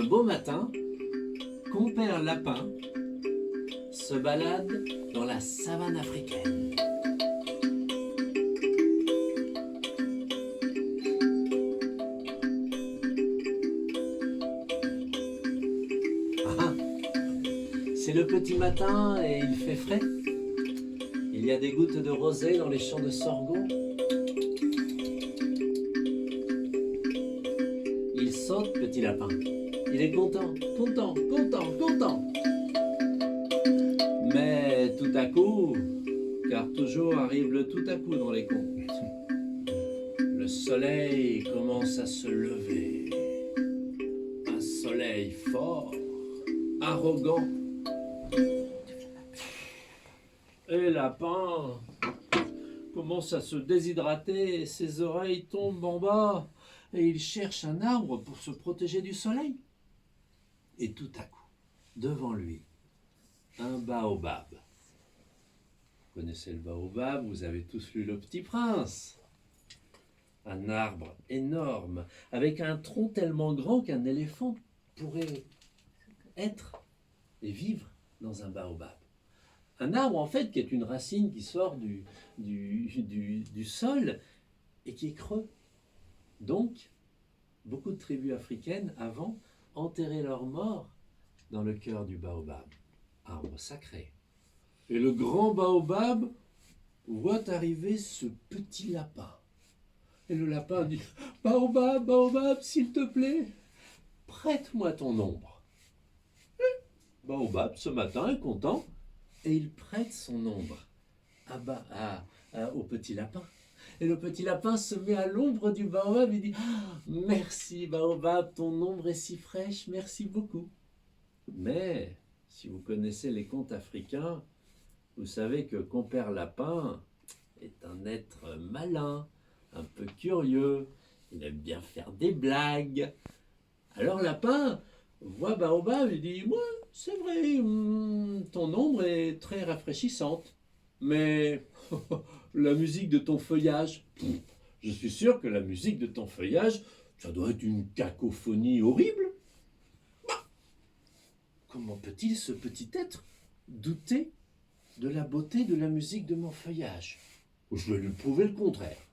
beau matin, compère lapin se balade dans la savane africaine. Ah, c'est le petit matin et il fait frais. Il y a des gouttes de rosée dans les champs de sorgho. Il saute, petit lapin. Il est content, content, content, content. Mais tout à coup, car toujours arrive le tout à coup dans les contes, le soleil commence à se lever. Un soleil fort, arrogant. Et lapin commence à se déshydrater, ses oreilles tombent en bas et il cherche un arbre pour se protéger du soleil. Et tout à coup, devant lui, un baobab. Vous connaissez le baobab, vous avez tous lu Le Petit Prince. Un arbre énorme, avec un tronc tellement grand qu'un éléphant pourrait être et vivre dans un baobab. Un arbre, en fait, qui est une racine qui sort du sol et qui est creux. Donc, beaucoup de tribus africaines, avant, enterraient leurs morts dans le cœur du baobab, arbre sacré. Et le grand baobab voit arriver ce petit lapin. Et le lapin dit « Baobab, baobab, s'il te plaît, prête-moi ton ombre. » Baobab, ce matin, est content et il prête son ombre au petit lapin. Et le petit lapin se met à l'ombre du baobab et dit « Merci baobab, ton ombre est si fraîche, merci beaucoup. » Mais, si vous connaissez les contes africains, vous savez que compère lapin est un être malin, un peu curieux, il aime bien faire des blagues. Alors lapin voit baobab et dit « Moi, c'est vrai, ton ombre est très rafraîchissante, mais la musique de ton feuillage, je suis sûr que la musique de ton feuillage, ça doit être une cacophonie horrible. Comment peut-il, ce petit être, douter de la beauté de la musique de mon feuillage? Je vais lui prouver le contraire. »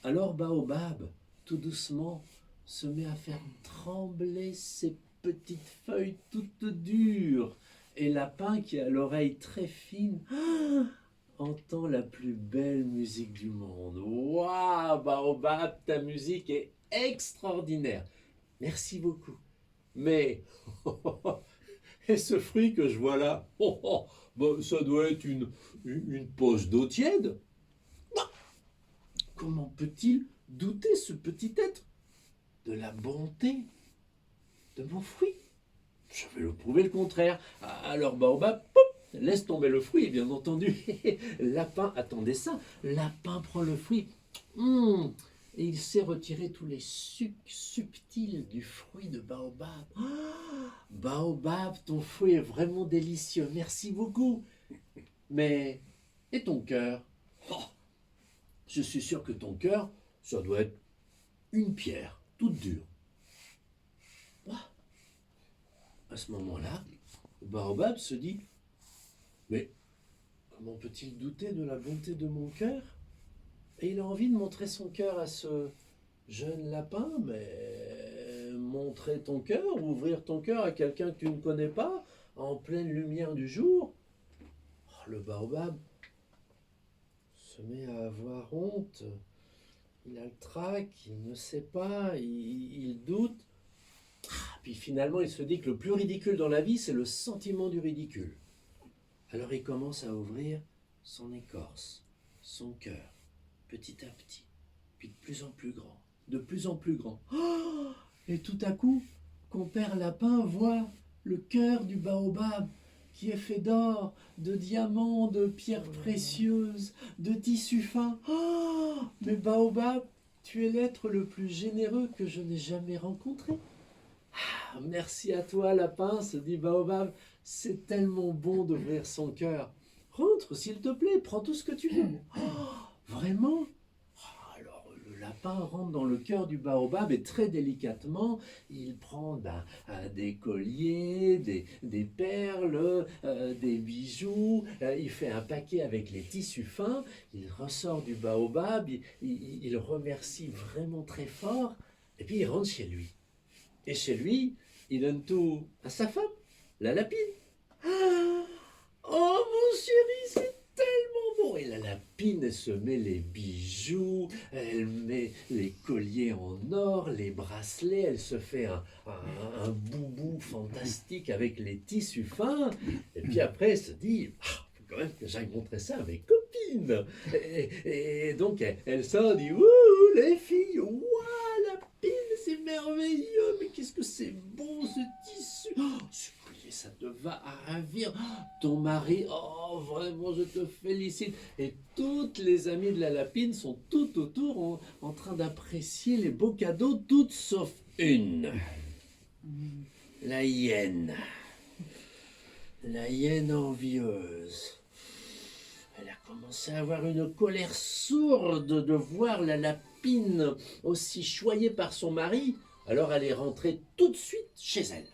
Alors baobab, tout doucement, se met à faire trembler ses petites feuilles toutes dures. Et lapin, qui a l'oreille très fine, entend la plus belle musique du monde. Waouh, baobab, ta musique est extraordinaire. Merci beaucoup. Mais, et ce fruit que je vois là, ça doit être une poche d'eau tiède. Comment peut-il douter, ce petit être, de la bonté de mon fruit? Je vais le prouver le contraire. Alors baobab, laisse tomber le fruit, bien entendu. Lapin attendait ça. Lapin prend le fruit. Et il sait retirer tous les sucs subtils du fruit de baobab. Baobab, ton fruit est vraiment délicieux. Merci beaucoup. Mais, et ton cœur? Je suis sûr que ton cœur, ça doit être une pierre, toute dure. À ce moment-là, baobab se dit « Mais comment peut-il douter de la bonté de mon cœur ?» Et il a envie de montrer son cœur à ce jeune lapin. Mais montrer ton cœur, ouvrir ton cœur à quelqu'un que tu ne connais pas, en pleine lumière du jour. Le baobab se met à avoir honte. Il a le trac, il ne sait pas, il doute. Puis finalement, il se dit que le plus ridicule dans la vie, c'est le sentiment du ridicule. Alors il commence à ouvrir son écorce, son cœur, petit à petit, puis de plus en plus grand, de plus en plus grand. Et tout à coup, compère lapin voit le cœur du baobab qui est fait d'or, de diamants, de pierres précieuses, de tissus fins. Mais baobab, tu es l'être le plus généreux que je n'ai jamais rencontré. Merci à toi, lapin, se dit baobab. C'est tellement bon d'ouvrir son cœur. Rentre, s'il te plaît, prends tout ce que tu veux. Vraiment? Alors le lapin lapin rentre dans le cœur du baobab et très délicatement, il prend des colliers, des perles, des bijoux, il fait un paquet avec les tissus fins, il ressort du baobab, il remercie vraiment très fort, et puis il rentre chez lui. Et chez lui, il donne tout à sa femme, la lapine. Ah, oh mon chéri, c'est tellement bon. Et la lapine, elle se met les bijoux, elle met les colliers en or, les bracelets, elle se fait un boubou fantastique avec les tissus fins. Et puis après, elle se dit, ah, faut quand même que j'aille montrer ça à mes copines. Et donc, elle sort, dit, ouh, les filles, ouah, lapine, c'est merveilleux, mais qu'est-ce que c'est bon ce tissu. Oh, ce collier, ça te va à ravir. Ton mari, oh, vraiment, je te félicite. Et toutes les amies de la lapine sont tout autour en train d'apprécier les beaux cadeaux, toutes sauf une. La hyène. La hyène envieuse. Elle a commencé à avoir une colère sourde de voir la lapine aussi choyée par son mari. Alors elle est rentrée tout de suite chez elle.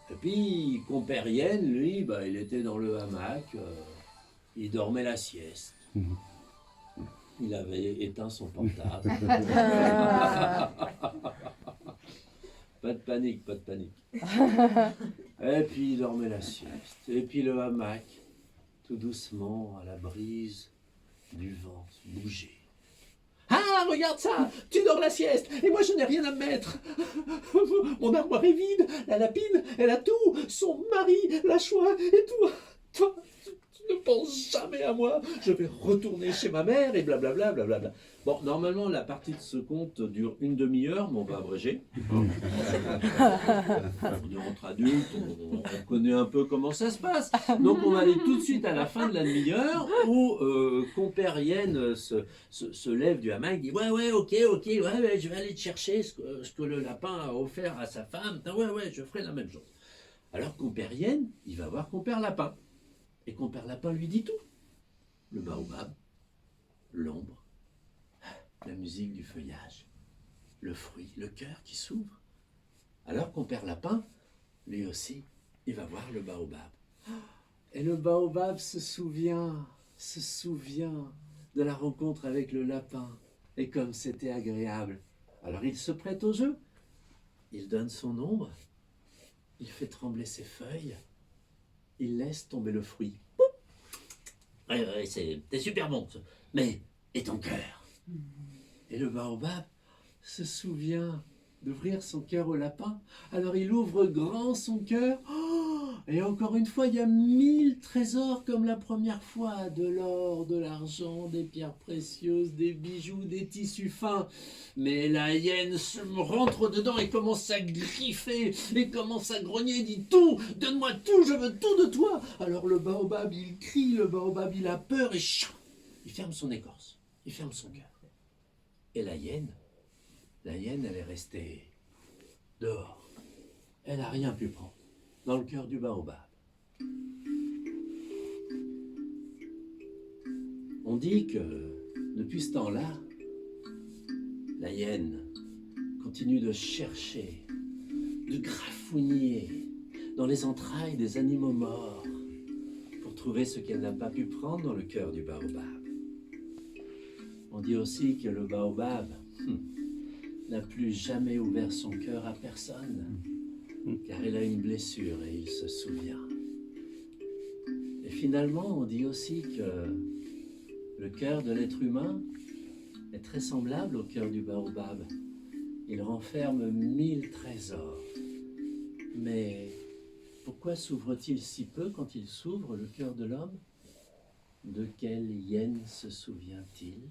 Et puis, compère Hyène, lui, il était dans le hamac, il dormait la sieste. Il avait éteint son portable. Pas de panique, pas de panique. Et puis il dormait la sieste. Et puis le hamac, tout doucement, à la brise du vent, bougeait. Ah, regarde ça, tu dors la sieste, et moi je n'ai rien à me mettre. Mon armoire est vide, la lapine, elle a tout, son mari, la chouin, et toi, tu ne penses jamais à moi. Je vais retourner chez ma mère, et blablabla, blablabla. Bon, normalement, la partie de ce conte dure une demi-heure, mais on va abréger. On est entre adultes, on connaît un peu comment ça se passe. Donc, on va aller tout de suite à la fin de la demi-heure où compère Hyène se lève du hamac et dit ouais, ok, ouais, je vais aller te chercher ce que le lapin a offert à sa femme. Ouais, je ferai la même chose. Alors, compère Hyène, il va voir compère Lapin. Et compère Lapin lui dit tout. Le baobab, l'ombre, la musique du feuillage, le fruit, le cœur qui s'ouvre. Alors compère Lapin, lui aussi, il va voir le baobab. Et le baobab se souvient de la rencontre avec le lapin. Et comme c'était agréable, alors il se prête au jeu. Il donne son ombre, il fait trembler ses feuilles, il laisse tomber le fruit. Ouais, c'est super bon, mais et ton cœur? Et le baobab se souvient d'ouvrir son cœur au lapin. Alors il ouvre grand son cœur. Oh, et encore une fois, il y a 1000 trésors comme la première fois. De l'or, de l'argent, des pierres précieuses, des bijoux, des tissus fins. Mais la hyène se rentre dedans et commence à griffer et commence à grogner et dit tout, donne-moi tout, je veux tout de toi. Alors le baobab, il crie, le baobab, il a peur et il ferme son écorce, il ferme son cœur. Et la hyène, elle est restée dehors. Elle n'a rien pu prendre dans le cœur du baobab. On dit que depuis ce temps-là, la hyène continue de chercher, de grafouiller dans les entrailles des animaux morts pour trouver ce qu'elle n'a pas pu prendre dans le cœur du baobab. On dit aussi que le baobab n'a plus jamais ouvert son cœur à personne, car il a une blessure et il se souvient. Et finalement, on dit aussi que le cœur de l'être humain est très semblable au cœur du baobab. Il renferme 1000 trésors. Mais pourquoi s'ouvre-t-il si peu quand il s'ouvre, le cœur de l'homme? De quelle hyène se souvient-il?